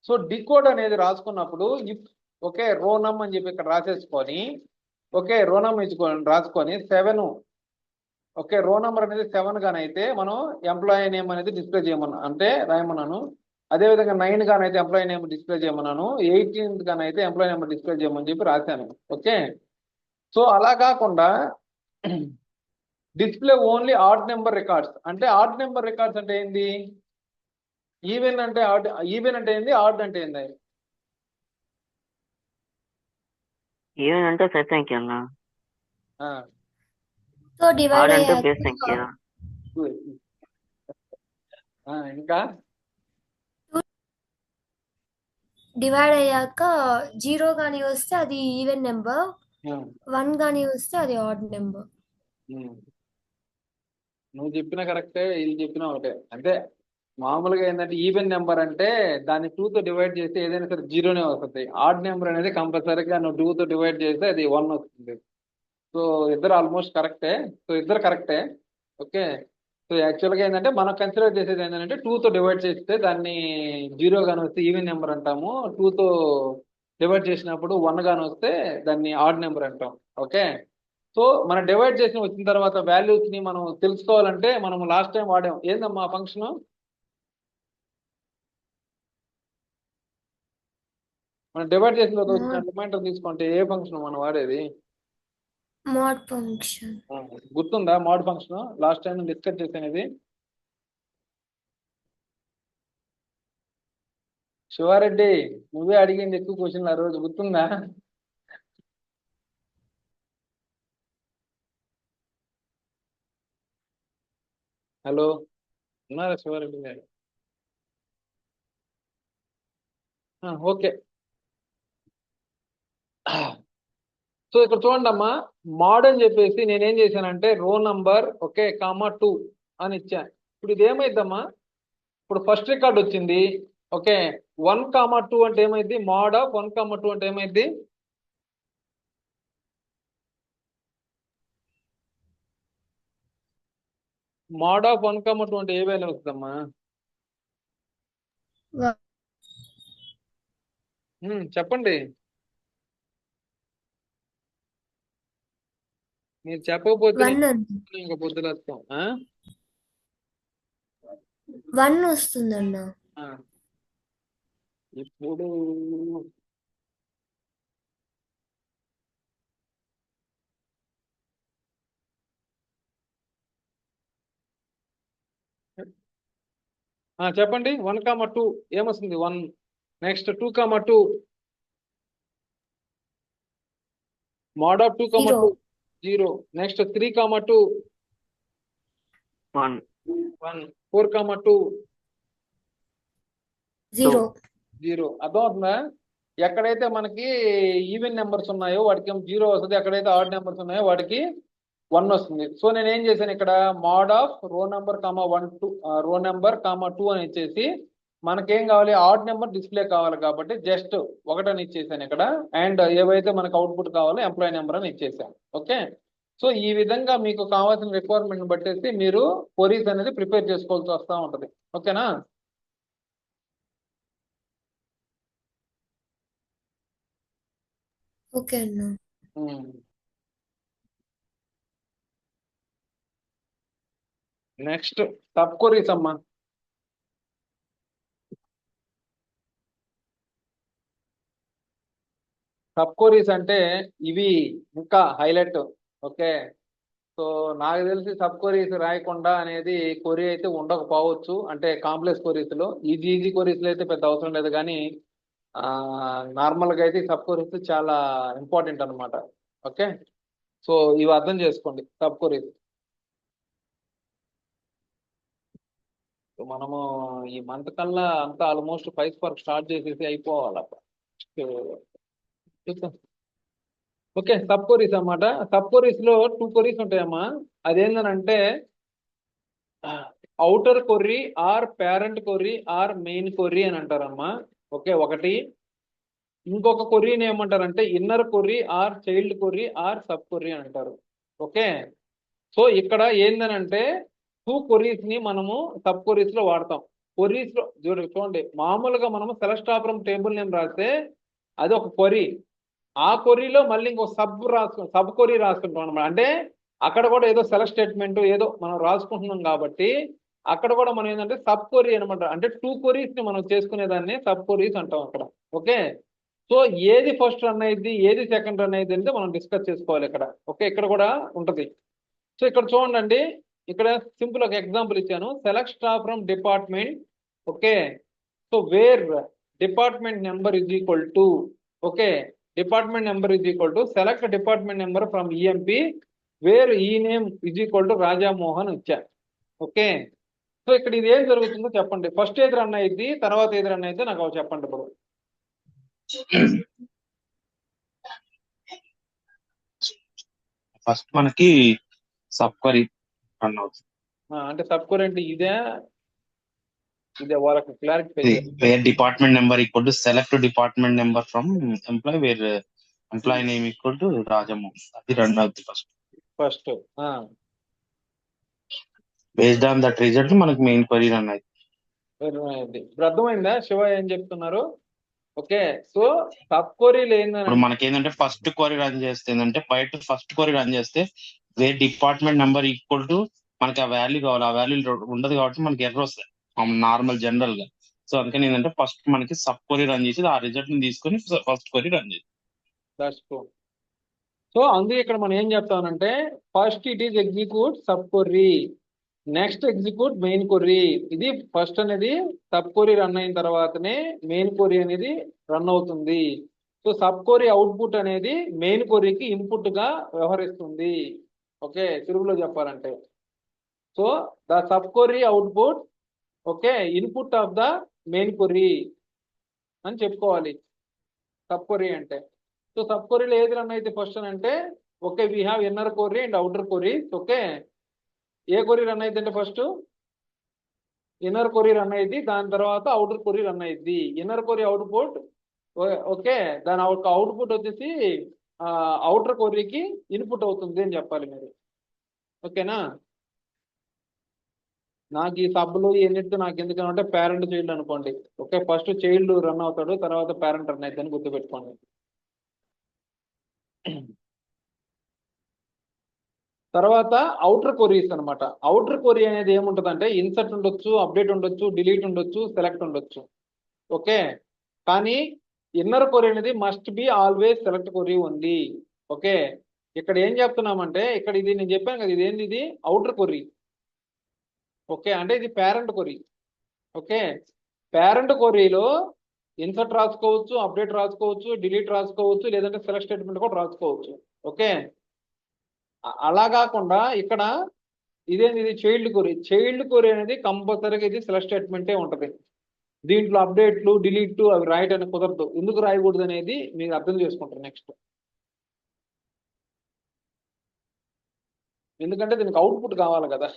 సో డికోడ్ అనేది రాసుకున్నప్పుడు ఇఫ్ ఓకే రోనమ్ అని చెప్పి ఇక్కడ రాసేసుకొని ఓకే రోనమ్ ఇచ్చుకొని రాసుకొని 7 ఓకే రో నెంబర్ అనేది 7 గానైతే మనం ఎంప్లాయీ నేమ్ అనేది డిస్ప్లే చేయమన్నా అంటే రాయమన్నాను అదేవిధంగా 9 గానైతే ఎంప్లాయీ నేమ్ డిస్ప్లే చేయమన్నాను 18th గానైతే ఎంప్లాయీ నెంబర్ డిస్ప్లే చేయమని చెప్పి రాశాను ఓకే సో అలా కాకుండా display only odd number records అంటే ఆడ్ నెంబర్ రికార్డ్స్ అంటే ఏంది ఈవెన్ అంటే ఏంది ఆడ్ అంటే ఏంది ఈవెన్ అంటే సెట్ సంఖ్య అన్న. సో డివైడ్ ఆడ్ అంటే అయ్యాక బేస్ సంఖ్య. ఇంకా డివైడ్ అయ్యాక 0 గాని వస్తే అది ఈవెన్ నెంబర్ 1 గాని వస్తే అది ఆడ్ నెంబర్. నువ్వు చెప్పిన కరెక్టే ఇది చెప్పినా ఒకటే అంటే మామూలుగా ఏంటంటే ఈవెన్ నెంబర్ అంటే దాన్ని 2 తో డివైడ్ చేస్తే ఏదైనా సరే 0నే వస్తుంది ఆడ్ నెంబర్ అనేది కంపల్సరీగా నువ్వు 2 తో డివైడ్ చేస్తే అది 1 వస్తుంది సో ఇద్దరు ఆల్మోస్ట్ కరెక్టే సో ఇద్దరు కరెక్టే ఓకే సో యాక్చువల్గా ఏంటంటే మనం కన్సిడర్ చేసేది ఏంటంటే 2 తో డివైడ్ చేస్తే దాన్ని 0 గాని వస్తే ఈవెన్ నెంబర్ అంటాము 2 తో డివైడ్ చేసినప్పుడు 1 గాని వస్తే దాన్ని ఆడ్ నెంబర్ అంటాం ఓకే సో మనం డివైడ్ చేసి వచ్చిన తర్వాత వాల్యూస్ ని మనం తెలుసుకోవాలంటే మనం లాస్ట్ టైం వాడాం ఏందమ్మా ఫంక్షన్ మనం డివైడ్ చేసిన తర్వాత వచ్చిన రిమైండర్ తీసుకుంటే ఏ ఫంక్షన్ మనం వాడేది మోడ్ ఫంక్షన్. గుర్తుందా mode function last time discuss చేసినది శివారెడ్డి నువ్వే అడిగింది ఎక్కువ క్వశ్చన్లు ఆ రోజు గుర్తుందా హలో ఉన్నారా శివారెడ్డి గారు ఓకే సో ఇక్కడ చూడండి అమ్మా, మోడ్ అని చెప్పేసి నేనేం చేశానంటే రో నంబర్ ఓకే కామా 2 అని ఇచ్చాను. ఇప్పుడు ఇది ఏమైందమ్మా, ఇప్పుడు ఫస్ట్ రికార్డ్ వచ్చింది ఓకే 1,2 అంటే ఏమైంది, మోడ్ ఆఫ్ 1,2 అంటే ఏమైంది, మోడ్ ఆఫ్ 1,2 అంటే ఏ వాల్యూ వస్తుందమ్మా? చెప్పండి, మీరు చెప్పకపోతే 1 ఇంకా పొద్దున వస్తాం. 1 వస్తుందన్న. ఇప్పుడు చెప్పండి 1,2 ఏమొస్తుంది, 1 నెక్స్ట్ 2,2 మోడ్ ఆఫ్ 2,2 0 నెక్స్ట్ 3,2 1 1 4,2 0 0. అర్థమవుతుందా? ఎక్కడైతే మనకి ఈవెన్ నెంబర్స్ ఉన్నాయో వాటికి 0 వస్తుంది, ఎక్కడైతే ఆడ్ నెంబర్స్ ఉన్నాయో వాటికి 1 వస్తుంది. సో నేను ఏం చేశాను ఇక్కడ మోడ్ ఆఫ్ రో నెంబర్ కామా 1 2 రో నెంబర్ కామా 2 అని ఇచ్చేసి మనకేం కావాలి, ఆడ్ నెంబర్ డిస్ప్లే కావాలి కాబట్టి జస్ట్ 1 అని ఇచ్చేసాను ఇక్కడ. అండ్ ఏవైతే మనకు అవుట్పుట్ కావాలో ఎంప్లాయీ నెంబర్ అని ఇచ్చేసాను. ఓకే, సో ఈ విధంగా మీకు కావాల్సిన రిక్వైర్మెంట్ బట్టేసి మీరు క్వరీస్ అనేది ప్రిపేర్ చేసుకోవాల్సి వస్తూ ఉంటుంది. ఓకేనా? ఓకే అన్న. నెక్స్ట్ సబ్ క్వరీస్ అమ్మా. సబ్ క్వరీస్ అంటే ఇవి ఇంకా హైలైట్. ఓకే, సో నాకు తెలిసి సబ్ క్వరీస్ రాయకుండా అనేది క్వరీ అయితే ఉండకపోవచ్చు, అంటే కాంప్లెక్స్ క్వరీస్ లో. ఈజీ క్వరీస్ లో అయితే పెద్ద అవసరం లేదు, కానీ నార్మల్గా అయితే సబ్ క్వరీస్ చాలా ఇంపార్టెంట్ అనమాట. ఓకే, సో ఇవి అర్థం చేసుకోండి సబ్ క్వరీస్. మనము ఈ మంత్ కల్లా అంతా ఆల్మోస్ట్ 5 వర్క్ స్టార్ట్ చేసేసి అయిపోవాలి. ఓకే, సబ్ క్వరీస్ అన్నమాట. సబ్ క్వరీస్ లో 2 క్వరీస్ ఉంటాయమ్మా. అదేంటంటే outer query or parent query or main query అని అంటారమ్మా. ఓకే, ఒకటి. ఇంకొక క్వరీని ఏమంటారంటే inner query or child query or sub query అని అంటారు. ఓకే, సో ఇక్కడ ఏందనంటే 2 క్వరీస్ ని మనము సబ్ క్వరీస్ లో వాడతాం. క్వరీస్ లో చూడండి, మామూలుగా మనము సెలెక్ట్ ఫ్రమ్ టేబుల్ నేమ్ రాస్తే అది ఒక క్వరీ. ఆ క్వరీలో మళ్ళీ ఇంకో సబ్ క్వరీ రాసుకుంటాం అనమాట. అంటే అక్కడ కూడా ఏదో సెలెక్ట్ స్టేట్మెంట్ ఏదో మనం రాసుకుంటున్నాం కాబట్టి అక్కడ కూడా మనం ఏంటంటే సబ్ క్వరీ అనమాట. అంటే 2 క్వరీస్ ని మనం చేసుకునేదాన్ని సబ్ క్వరీస్ అంటాం అక్కడ. ఓకే, సో ఏది ఫస్ట్ రన్ అయ్యింది ఏది సెకండ్ రన్ అయ్యింది అంటే మనం డిస్కస్ చేసుకోవాలి ఇక్కడ. ఓకే, ఇక్కడ కూడా ఉంటది. సో ఇక్కడ చూడండి, ఇక్కడ సింపుల్ ఒక ఎగ్జాంపుల్ ఇచ్చాను. Select staff from department. Okay, so where department number is equal to okay department number is equal to select department number from EMP where E name is equal to Rajamohan ఇచ్చా. Okay, so ఇక్కడ ఇది ఏం జరుగుతుందో చెప్పండి. First ఏది run అయ్యింది, తర్వాత ఏది రన్ అయితే నాకు అవి చెప్పండి. ఇప్పుడు ఫస్ట్ మనకి సబ్ క్వరీ రన్ అవుతుంది. అంటే సబ్ క్వరీ అంటే ఇదే వాళ్ళకి clarify where department number equal to select department number from employee where employee name equal to Rajamohan. అది రన్ అవుతుంది first. Based on that result మనకి మెయిన్ క్వరీ రన్ అవుతుంది. ఇప్పుడు అర్థమైందా శివ ఏం చెప్తున్నారు? ఓకే, సో సబ్ క్వరీలు ఇప్పుడు మనకి ఏంటంటే ఫస్ట్ క్వరీ రన్ చేస్తే ఏంటంటే బయట ఫస్ట్ క్వరీ రన్ చేస్తే where department number equal to మనకి ఆ వాల్యూ కావాలి, ఆ వాల్యూ ఉండదు కాబట్టి మనకి ఎర్రర్ వస్తాయి నార్మల్ జనరల్ గా. సో అందుకని ఏంటంటే ఫస్ట్ మనకి సబ్ క్వరీ రన్ చేసి ఆ రిజల్ట్ ని తీసుకొని ఫస్ట్ క్వరీ రన్ చేసి. సో అందుకే ఇక్కడ మనం ఏం చెప్తామంటే first it is execute sub query, next execute main query. ఇది ఫస్ట్ అనేది సబ్ క్వరీ రన్ అయిన తర్వాతనే మెయిన్ క్వరీ అనేది రన్ అవుతుంది. సో సబ్ క్వరీ అవుట్పుట్ అనేది మెయిన్ క్వరీకి ఇన్పుట్ గా వ్యవహరిస్తుంది. ఓకే, తెలుగులో చెప్పాలంటే so the sub query output okay input of the main query అని చెప్పుకోవాలి సబ్ క్వరీ అంటే. సో సబ్ క్వరీలో ఏది రన్ అయితే ఫస్ట్ అని అంటే okay we have inner query and outer queries. Okay, A query run అయితే అంటే ఫస్ట్ ఇన్నర్ క్వరీ రన్ అయింది, దాని తర్వాత అవుటర్ క్వరీ రన్ అయింది. ఇన్నర్ క్వరీ అవుట్పుట్ ఓకే, దాని అవుట్పుట్ వచ్చేసి అవుటర్ క్వరీకి ఇన్పుట్ అవుతుంది అని చెప్పాలి మీరు. ఓకేనా, నాకు ఈ సబ్బులు ఎన్నిటితో నాకు ఎందుకంటే పేరెంట్ చైల్డ్ అనుకోండి. ఓకే, ఫస్ట్ చైల్డ్ రన్ అవుతాడు, తర్వాత పేరెంట్ రన్ అవుతుంది గుర్తుపెట్టుకోండి. తర్వాత అవుటర్ క్వరీస్ అనమాట. అవుటర్ క్వరీ అనేది ఏముంటుంది అంటే ఇన్సర్ట్ ఉండొచ్చు, అప్డేట్ ఉండొచ్చు, డిలీట్ ఉండొచ్చు, సెలెక్ట్ ఉండొచ్చు. ఓకే, కానీ ఇన్నర్ క్వరీ అనేది must be always select query ఉంది. ఓకే, ఇక్కడ ఏం చెప్తున్నామంటే ఇక్కడ ఇది నేను చెప్పాను కదా, ఇది ఏంది, ఇది అవుటర్ క్వరీ. ఓకే, అంటే ఇది పేరెంట్ క్వరీ. ఓకే, పేరెంట్ క్వరీలో ఇన్సర్ట్ రాసుకోవచ్చు, అప్డేట్ రాసుకోవచ్చు, డిలీట్ రాసుకోవచ్చు, లేదంటే సెలెక్ట్ స్టేట్మెంట్ కూడా రాసుకోవచ్చు. ఓకే, అలా కాకుండా ఇక్కడ ఇదేంది, ఇది చైల్డ్ క్వరీ. చైల్డ్ క్వరీ అనేది కంపల్సరీగా ఇది సెలెక్ట్ స్టేట్మెంటే ఉంటుంది. దీంట్లో అప్డేట్లు డిలీట్లు అవి రాయడానికి కుదరదు. ఎందుకు రాయకూడదు అనేది మీరు అర్థం చేసుకుంటారు నెక్స్ట్. ఎందుకంటే దీనికి అవుట్పుట్ కావాలి కదా.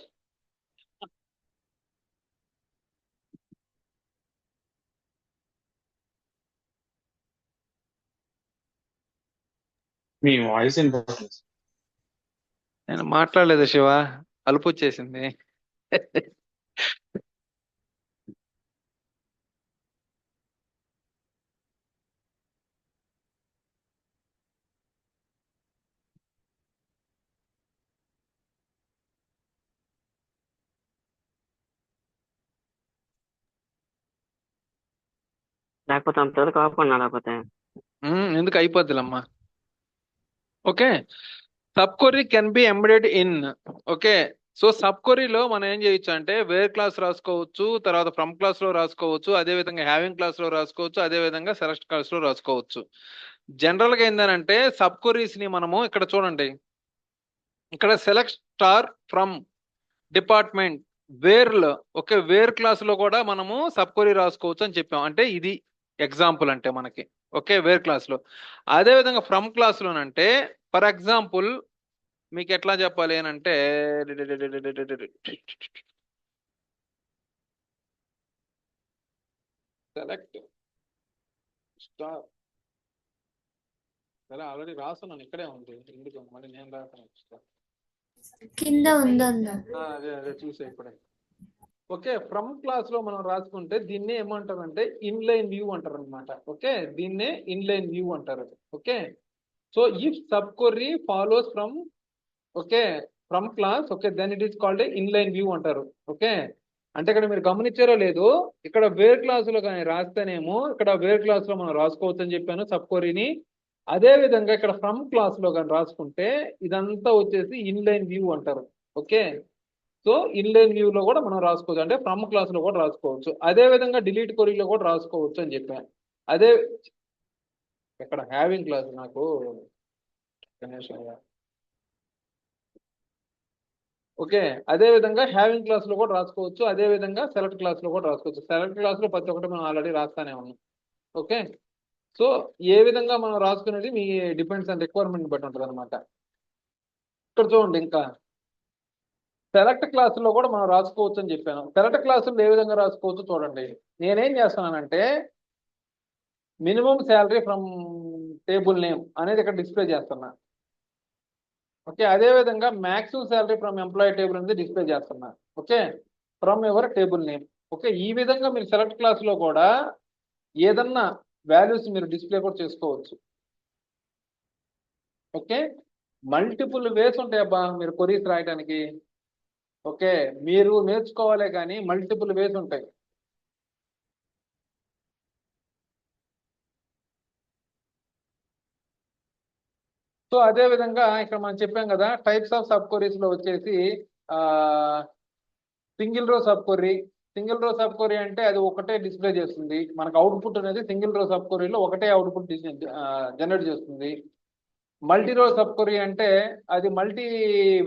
మీ వాయిస్ నేను మాట్లాడలేదు శివ, అలుపు వచ్చేసింది. లేకపోతే అంతవరకు ఆపన్నా లేకపోతే ఎందుకు అయిపోద్దిలమ్మా. Okay, sub query can be embedded in. Okay, so sub క్వరీలో మనం ఏం చేయొచ్చు అంటే వేర్ క్లాస్ రాసుకోవచ్చు, తర్వాత ఫ్రమ్ క్లాస్ లో రాసుకోవచ్చు, అదే విధంగా హ్యావింగ్ క్లాస్ లో రాసుకోవచ్చు, అదే విధంగా సెలెక్ట్ క్లాస్ లో రాసుకోవచ్చు. జనరల్ గా ఏంటంటే సబ్ క్వరీస్ ని మనము ఇక్కడ చూడండి, ఇక్కడ select star from department wear లో, ఓకే వేర్ క్లాస్ లో కూడా మనము సబ్ క్వరీ రాసుకోవచ్చు అని చెప్పాం. అంటే ఇది ఎగ్జాంపుల్ అంటే మనకి. ఓకే, వేర్ క్లాస్ లో. అదే విధంగా ఫ్రమ్ క్లాస్ లోనంటే ఫర్ ఎగ్జాంపుల్ మీకు ఎట్లా చెప్పాలి అని అంటే సెలెక్ట్ స్టార్, సరే ఆల్రెడీ రాస్తున్నాను, ఇక్కడే ఉంది, ఎందుకు మళ్ళీ నేను రాస్తాను. కింద ఉందన్న. అదే అదే చూసే ఇప్పుడే. ఓకే, ఫ్రమ్ క్లాస్ లో మనం రాసుకుంటే దీన్నే ఏమంటారు అంటే ఇన్లైన్ వ్యూ అంటారు అనమాట. ఓకే, దీన్నే ఇన్లైన్ వ్యూ అంటారు. Okay, so if sub query follows from okay from clause, okay then it is called inline view అంటారు. ఓకే, అంటే ఇక్కడ మీరు గమనించారో లేదు, ఇక్కడ వేర్ క్లాస్ లో కానీ రాస్తేనేమో ఇక్కడ వేర్ క్లాస్ లో మనం రాసుకోవచ్చు అని చెప్పాను సబ్ క్వరీని. అదే విధంగా ఇక్కడ ఫ్రమ్ క్లాస్ లో కానీ రాసుకుంటే ఇదంతా వచ్చేసి ఇన్లైన్ వ్యూ అంటారు. ఓకే, సో ఇన్లైన్ వ్యూ లో కూడా మనం రాసుకోవచ్చు, అంటే ఫ్రమ్ క్లాస్ లో కూడా రాసుకోవచ్చు. అదే విధంగా డిలీట్ క్వరీలో కూడా రాసుకోవచ్చు అని చెప్పాను. అదే ఇక్కడ హ్యావింగ్ క్లాస్ నాకు ఓకే, అదే విధంగా హ్యావింగ్ క్లాస్ లో కూడా రాసుకోవచ్చు, అదే విధంగా సెలెక్ట్ క్లాస్ లో కూడా రాసుకోవచ్చు. సెలెక్ట్ క్లాస్ లో ప్రతి ఒక్కటి మనం ఆల్రెడీ రాస్తానే ఉన్నాం. ఓకే, సో ఏ విధంగా మనం రాసుకునేది మీ డిపెండ్స్ ఆన్ రిక్వైర్మెంట్ బట్టి ఉంటుంది అనమాట. ఇక్కడ చూడండి, ఇంకా సెలెక్ట్ క్లాస్ లో కూడా మనం రాసుకోవచ్చు అని చెప్పాను. సెలెక్ట్ క్లాసులు ఏ విధంగా రాసుకోవచ్చు చూడండి. నేనేం చేస్తున్నానంటే minimum salary from table name అనేది ఇక్కడ డిస్ప్లే చేస్తున్నా. ఓకే, అదే విధంగా maximum salary from employee table అనేది డిస్ప్లే చేస్తున్నా. Okay, from ever table name. Okay, ఈ విధంగా మీరు సెలెక్ట్ క్లాస్ లో కూడా ఏదన్నా వాల్యూస్ మీరు డిస్ప్లే కూడా చేసుకోవచ్చు. ఓకే, మల్టిపుల్ వేస్ ఉంటాయబ్బా మీరు క్వరీస్ రాయడానికి. ఓకే, మీరు నేర్చుకోవాలే కానీ మల్టిపుల్ వేస్ ఉంటాయి. సో అదే విధంగా ఇక్కడ మనం చెప్పాం కదా టైప్స్ ఆఫ్ సబ్ క్వరీస్ లో వచ్చేసి సింగిల్ రో సబ్ క్వరీ. సింగిల్ రో సబ్ క్వరీ అంటే అది ఒకటే డిస్ప్లే చేస్తుంది మనకు. అవుట్పుట్ అనేది సింగిల్ రో సబ్ క్వరీలో ఒకటే అవుట్పుట్ జనరేట్ చేస్తుంది. మల్టీ రో సబ్ క్వరీ అంటే అది మల్టీ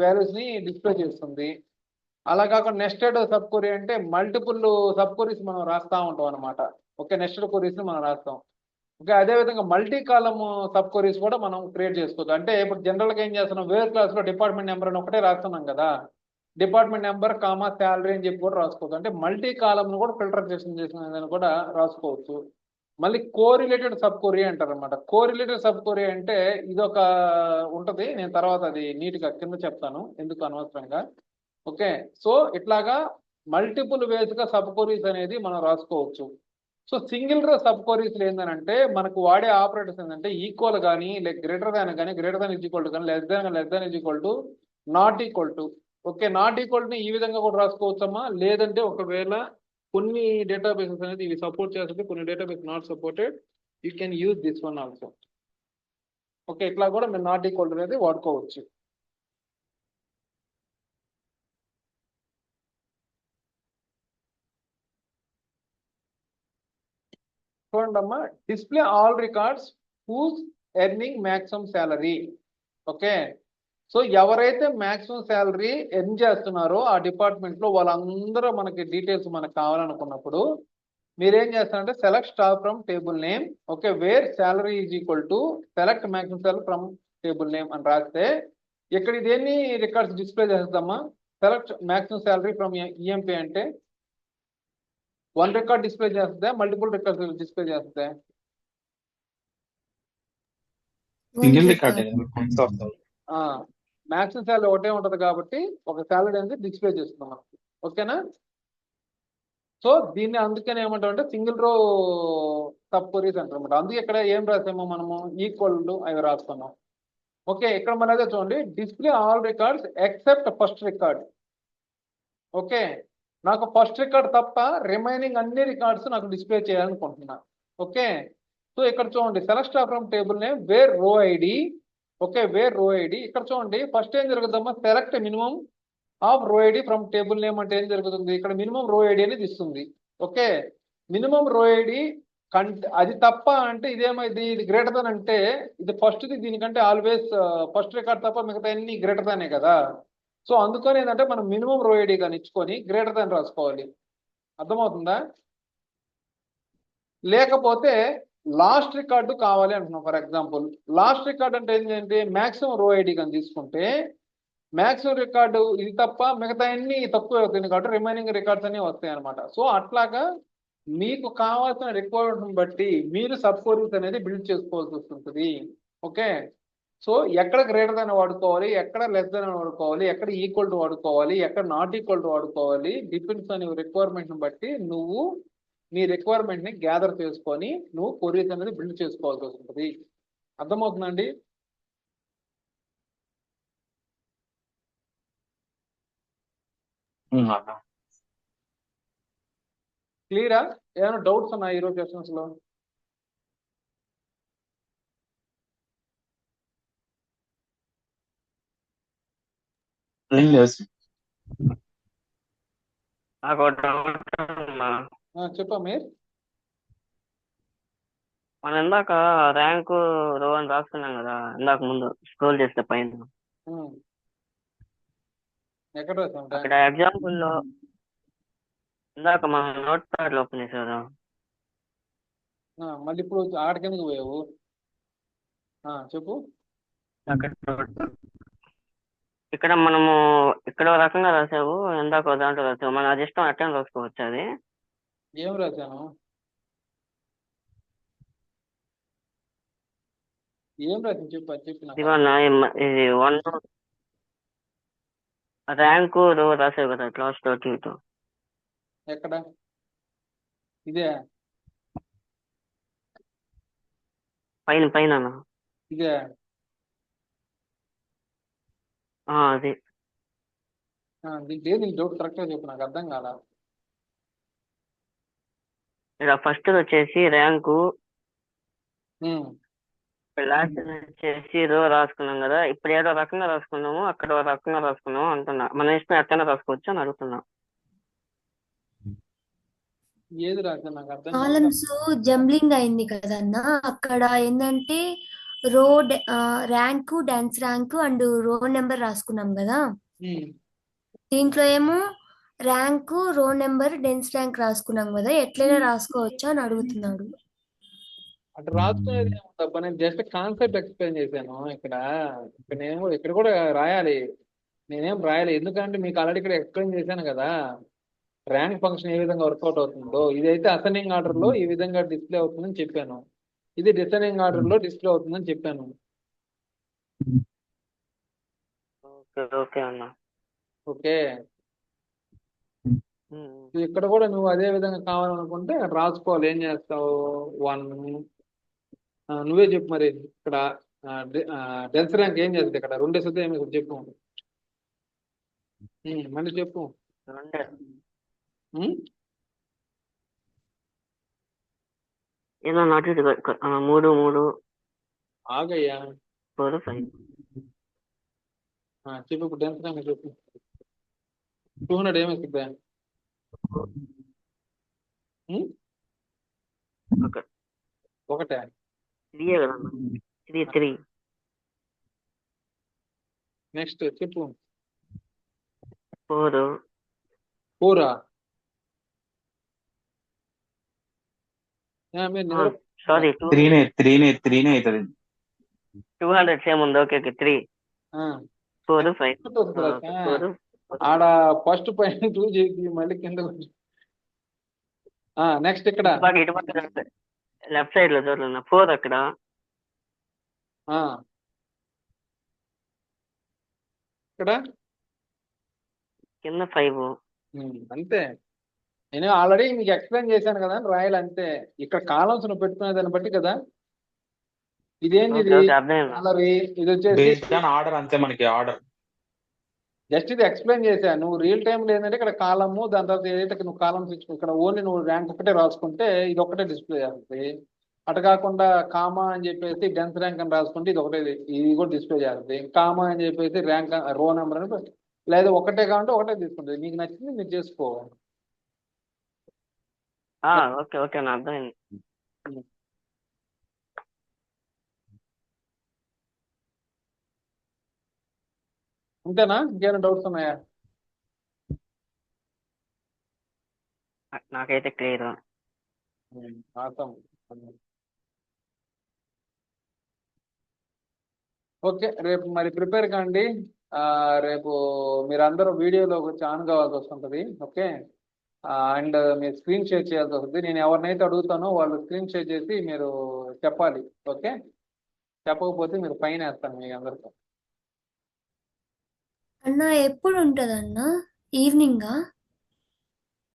వాల్యూస్ ని డిస్ప్లే చేస్తుంది. అలా కాకుండా నెస్టెడ్ సబ్ క్వరీ అంటే మల్టిపుల్ సబ్ క్వరీస్ మనం రాస్తా ఉంటాం అనమాట. ఓకే, నెస్టెడ్ క్వరీస్ ని మనం రాస్తాం. ఓకే, అదే విధంగా మల్టీ కాలమ్ సబ్ క్వరీస్ కూడా మనం క్రియేట్ చేసుకోవచ్చు. అంటే ఇప్పుడు జనరల్ గా ఏం చేస్తున్నాం, వేరే క్లాస్ లో డిపార్ట్మెంట్ నెంబర్ అని ఒకటే రాస్తున్నాం కదా, డిపార్ట్మెంట్ నెంబర్ కామా శాలరీ అని చెప్పి కూడా రాసుకోవచ్చు. అంటే మల్టీ కాలమ్ ను కూడా ఫిల్టర్ చేసిన కూడా రాసుకోవచ్చు. మళ్ళీ కోరిలేటెడ్ సబ్ క్వరీ అంటారు అనమాట. కోరిలేటెడ్ సబ్ క్వరీ అంటే ఇదొక ఉంటది, నేను తర్వాత అది నీట్ గా కింద చెప్తాను ఎందుకు అనవసరంగా. ఓకే, సో ఇట్లాగా మల్టిపుల్ వేస్ గా సబ్ క్వరీస్ అనేది మనం రాసుకోవచ్చు. సో సింగిల్ రో సబ్ క్వరీస్ ఏంటంటే మనకు వాడే ఆపరేటర్స్ ఏంటంటే ఈక్వల్ కానీ లైక్ గ్రేటర్ దాన్ కానీ, greater than is equal to కానీ, less than is equal to, not equal to. Okay, not equal ని ఈ విధంగా కూడా రాసుకోవచ్చమ్మా. లేదంటే ఒకవేళ కొన్ని డేటాబేసెస్ అనేది ఇవి సపోర్ట్ చేస్తుంది, కొన్ని database not supported, you can use this one also. Okay, ఇట్లా కూడా మీరు నాట్ ఈక్వల్ అనేది వాడుకోవచ్చు. చూడండి అమ్మా, display all records whose earning maximum salary. Okay, so ఎవరైతే మ్యాక్సిమం శాలరీ ఎర్న్ చేస్తున్నారో ఆ డిపార్ట్మెంట్ లో వాళ్ళందరూ మనకి డీటెయిల్స్ మనకు కావాలనుకున్నప్పుడు మీరేం చేస్తారంటే select star from table name. Okay, wear salary is equal to select maximum salary from table name అని రాస్తే ఇక్కడ ఇది ఎన్ని రికార్డ్స్ డిస్ప్లే చేస్తామా, select maximum salary from EMP అంటే వన్ రికార్డ్ డిస్ప్లే చేస్తుందా, మల్టిపుల్ రికార్డ్స్ డిస్ప్లే చేస్తుందా? One single record. Record. Maximum salary ఒకటే ఉంటది కాబట్టి ఒక శాలరీ అనేది డిస్ప్లే చేస్తున్నాం మనకి. ఓకేనా, సో దీన్ని అందుకని ఏమంటాం అంటే సింగిల్ రో సబ్ క్వరీస్ అంటారు. అందుకే ఇక్కడ ఏం రాసామో మనము ఈక్వల్ టు అవి రాస్తున్నాం. ఓకే, ఇక్కడ మన అదే చూడండి, display all records except first record. Okay, నాకు ఫస్ట్ రికార్డ్ తప్ప రిమైనింగ్ అన్ని రికార్డ్స్ నాకు డిస్ప్లే చేయాలనుకుంటున్నా. ఓకే, సో ఇక్కడ చూడండి select from table name wear రో ఐడి. ఓకే, వేర్ రో ఐడి. ఇక్కడ చూడండి ఫస్ట్ ఏం జరుగుతుందమ్మా, సెలెక్ట్ మినిమం ఆఫ్ రో ఐడి ఫ్రమ్ టేబుల్ నేమ్ అంటే ఏం జరుగుతుంది, ఇక్కడ మినిమం రో ఐడి అనేది ఇస్తుంది. ఓకే, మినిమం రో ఐడి అది తప్ప అంటే ఇదేమైంది, ఇది గ్రేటర్ దాన్ అంటే ఇది ఫస్ట్ది దీనికంటే ఆల్వేస్ ఫస్ట్ రికార్డ్ తప్ప మిగతా అన్ని గ్రేటర్ దానే కదా. సో అందుకని ఏంటంటే మనం మినిమం రో ఐడి కానీ ఇచ్చుకొని గ్రేటర్ దాన్ రాసుకోవాలి. అర్థమవుతుందా? లేకపోతే లాస్ట్ రికార్డు కావాలి అంటున్నాం. ఫర్ ఎగ్జాంపుల్ లాస్ట్ రికార్డ్ అంటే ఏంటంటే మ్యాక్సిమం రో ఐడి కానీ తీసుకుంటే మ్యాక్సిమం రికార్డు ఇది తప్ప మిగతా అన్ని తక్కువ అవుతుంది కాబట్టి రిమైనింగ్ రికార్డ్స్ అన్ని వస్తాయి అనమాట. సో అట్లాగా మీకు కావాల్సిన రిక్వైర్మెంట్ బట్టి మీరు సబ్ క్వరీస్ అనేది బిల్డ్ చేసుకోవాల్సి వస్తుంటుంది. ఓకే, సో ఎక్కడ గ్రేటర్ దాన్ వాడుకోవాలి, ఎక్కడ లెస్ దాన్ వాడుకోవాలి, ఎక్కడ ఈక్వల్ టు వాడుకోవాలి, ఎక్కడ నాట్ ఈక్వల్ టు వాడుకోవాలి, డిపెండ్స్ ఆన్ యువర్ రిక్వైర్మెంట్ బట్టి నువ్వు నీ రిక్వైర్మెంట్ ని గ్యాదర్ చేసుకొని నువ్వు క్వరీస్ అనేది బిల్డ్ చేసుకోవాల్సి వస్తుంది. అర్థమవుతుందండి? క్లియరా? ఏమైనా డౌట్స్ ఉన్నాయి ఈరోజు సెషన్స్ లో? నాకు ఒక డౌట్ అమ్మా. చెప్పా మీరు. మనం ఇందాక ర్యాంకు రో అని రాసుకున్నాం కదా, ఇందాక ముందు స్క్రోల్ చేస్తే పైన ఎక్కడ రాసాం అక్కడ ఎగ్జాంపుల్ లో ఇందాక మనం నోట్ ప్యాడ్ లో ఓపెన్ చేసారు. మళ్ళీ ఇప్పుడు ఆడికి ఎందుకు పోయావు? చెప్పు. ఇక్కడ మనము ఇక్కడ ఒక రకంగా రాసావు, ఇందాక ఒక దాంట్లో రాసావు. మన అది ఇష్టం అట్టని రాసుకోవచ్చు. అది ఏం రాశాను? ఏం రాశాను చెప్పు, అది చెప్పు నాకు. ఇవన్నా ఇది వన్ ర్యాంకు రో రాసావు కదా క్లాస్ తో ఇటు. ఎక్కడ? ఇదే పైన పైన ఇదే అది దీంట్లో ఏది డౌట్ కరెక్ట్గా చెప్పు, నాకు అర్థం కాదా. ఇక్కడ ఫస్ట్ వచ్చేసి ర్యాంకు, లాస్ట్ వచ్చేసి రో రాసుకున్నాం కదా. ఇప్పుడు ఏదో రకంగా రాసుకున్నాము, అక్కడ ఒక రకంగా రాసుకున్నాము అంటున్నా. మన ఇష్టం ఎట్లయినా రాసుకోవచ్చు అని అడుగుతున్నా. ఏది రాశాను నాకు అర్థం కాదు. కాలమ్స్ జంబ్లింగ్ అయింది కదన్నా. అక్కడ ఏంటంటే రో ర్యాంకు, డాన్స్ ర్యాంకు అండ్ రో నెంబర్ రాసుకున్నాం కదా. దీంట్లో ఏమో ర్యాంకు, రో నెంబర్, డెన్స్ ర్యాంక్ రాసుకున్నాం కదా, ఎట్లయినా రాసుకోవచ్చా అని అడుగుతున్నాడు. అంటే రాసుకునేది ఏముందబ్బా, నేను జస్ట్ కాన్సెప్ట్ ఎక్స్ప్లెయిన్ చేశాను ఇక్కడ. ఇక్కడ కూడా రాయాలి. నేనేం రాయాలి, ఎందుకంటే మీకు ఆల్రెడీ ఇక్కడ ఎక్స్ప్లెయిన్ చేశాను కదా ర్యాంక్ ఫంక్షన్ ఏ విధంగా వర్కౌట్ అవుతుందో. ఇదైతే అసెండింగ్ ఆర్డర్ లో ఈ విధంగా డిస్ప్లే అవుతుందని చెప్పాను, ఇది డిసెండింగ్ ఆర్డర్ లో డిస్ప్లే అవుతుందని చెప్పాను. ఓకే ఓకే అన్న. ఓకే, ఉమ్. ఇక్కడ కూడా నువ్వు అదే విధంగా కావాలనుకుంటే రాసుకోవాలి. ఏం చేస్తావు, 1 నువ్వే చెప్పు మరి. ఇక్కడ డెన్స్ ర్యాంక్ ఏం చేస్తుంది, ఇక్కడ 2 వేస్తే ఏమి చెప్పు. మళ్ళీ చెప్పు. రెండే. ఉమ్, ఏదో నాటు ఇటు ఆ, 3 ఆగయ్యా. 4 5. చెప్పు ఇప్పుడు డెన్స్ ర్యాంక్ చెప్పు. 200 ఏమి వస్తుందా? ఓకే. ఒకటే. 3 కదా అన్న. 3 నెక్స్ట్ చెప్పు. 4 4 మీరు నిద్ర సారీ 3నే అవుతుంది. 200 సేమ్ ఉంది. Okay okay 3 4 5. వస్తుందా? ఆడ ఫస్ట్ పైన 2 చేసి మళ్ళీ కింద నెక్స్ట్ ఇక్కడ ఇటుపక్క లెఫ్ట్ సైడ్ లో చూడలేదు 4 అక్కడ ఇక్కడ కింద 5. అంతే. నేను ఆల్రెడీ మీకు ఎక్స్ప్లెయిన్ చేశాను కదా అని రాయాలి అంతే. ఇక్కడ కాలమ్స్ నువ్వు పెట్టుకునే దాన్ని బట్టి కదా. ఇదేంది, ఇది ఓకే అర్థమైంది. సాలరీ, ఇది వచ్చేసి బేస్డ్ ఆన్ ఆర్డర్ అంతే, మనకి ఆర్డర్. జస్ట్ ఇది ఎక్స్ప్లెయిన్ చేశా. నువ్వు రియల్ టైం లేదంటే ఇక్కడ కాలము, దాని తర్వాత ఏదైతే నువ్వు కాలమ్స్ ఇచ్చుకో, ఇక్కడ ఓన్లీ నువ్వు ర్యాంక్ ఒకటే రాసుకుంటే ఇది ఒకటే డిస్ప్లే చేస్తుంది. అటు కాకుండా కామా అని చెప్పేసి డెన్స్ ర్యాంక్ అని రాసుకుంటే ఇది ఒకటే, ఇది కూడా డిస్ప్లే చేస్తుంది. కామా అని చెప్పేసి ర్యాంక్ రో నెంబర్ అని, లేదా ఒకటే కావాలంటే ఒకటే తీసుకుంటుంది. నీకు నచ్చింది మీరు చేసుకో. ఓకే ఓకే అన్న అర్థమైంది. అంతేనా, ఇంకేమైనా డౌట్స్ ఉన్నాయా? నాకైతే క్లియర్. ఆసం. ఓకే, రేపు మరి ప్రిపేర్ కాండి. రేపు మీరందరూ వీడియోలో వచ్చి ఆన్ కావాల్సి వస్తుంటుంది. ఓకే, అండ్ మీరు స్క్రీన్ షేర్ చేయాల్సి వస్తుంది. నేను ఎవరినైతే అడుగుతానో వాళ్ళు స్క్రీన్ షేర్ చేసి మీరు చెప్పాలి. ఓకే, చెప్పకపోతే మీరు ఫైన్ వేస్తాను మీ అందరితో. అన్న ఎప్పుడు ఉంటదన్నా? ఈవినింగా?